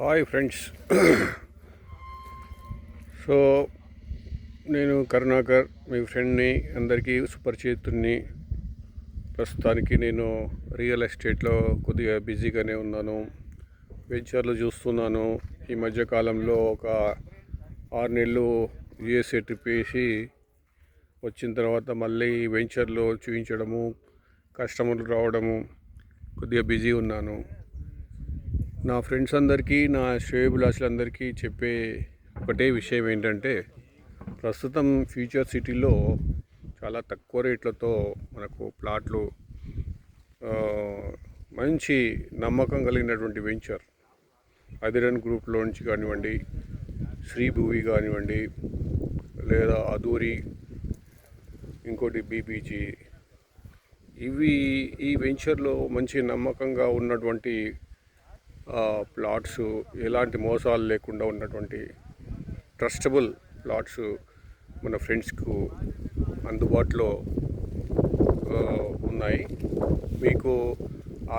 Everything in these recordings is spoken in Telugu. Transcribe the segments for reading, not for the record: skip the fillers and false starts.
Hi friends. సో నేను కరుణాకర్, మీ ఫ్రెండ్ని, అందరికీ సుపరిచితుడిని. ప్రస్తుతానికి నేను రియల్ ఎస్టేట్లో కొద్దిగా బిజీగానే ఉన్నాను. వెంచర్లు చూస్తున్నాను. ఈ మధ్యకాలంలో ఒక 6 నెలలు యుఎస్ఏ ట్రిప్ వేసి వచ్చిన తర్వాత మళ్ళీ వెంచర్లో చూపించడము, కస్టమర్లు రావడము, కొద్దిగా బిజీ ఉన్నాను. నా ఫ్రెండ్స్ అందరికీ, నా శ్రేయోభిలాషులందరికీ చెప్పే ఒకటే విషయం ఏంటంటే, ప్రస్తుతం ఫ్యూచర్ సిటీలో చాలా తక్కువ రేట్లతో మనకు ప్లాట్లు, మంచి నమ్మకం కలిగినటువంటి వెంచర్ అదిరన్ గ్రూప్లో నుంచి కానివ్వండి, శ్రీభూవి కానివ్వండి, లేదా అదూరి, ఇంకోటి బీబీజీ, ఈ వెంచర్లో మంచి నమ్మకంగా ఉన్నటువంటి ప్లాట్స్, ఎలాంటి మోసాలు లేకుండా ఉన్నటువంటి ట్రస్టబుల్ ప్లాట్స్ మన ఫ్రెండ్స్కు అందుబాటులో ఉన్నాయి. మీకు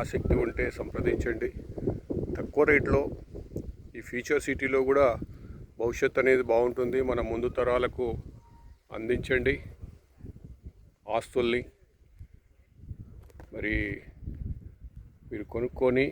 ఆసక్తి ఉంటే సంప్రదించండి. తక్కువ రేట్లో ఈ ఫ్యూచర్ సిటీలో కూడా భవిష్యత్తు అనేది బాగుంటుంది. మన ముందు తరాలకు అందించండి ఆస్తుల్ని. మరి మీరు కొనుక్కొని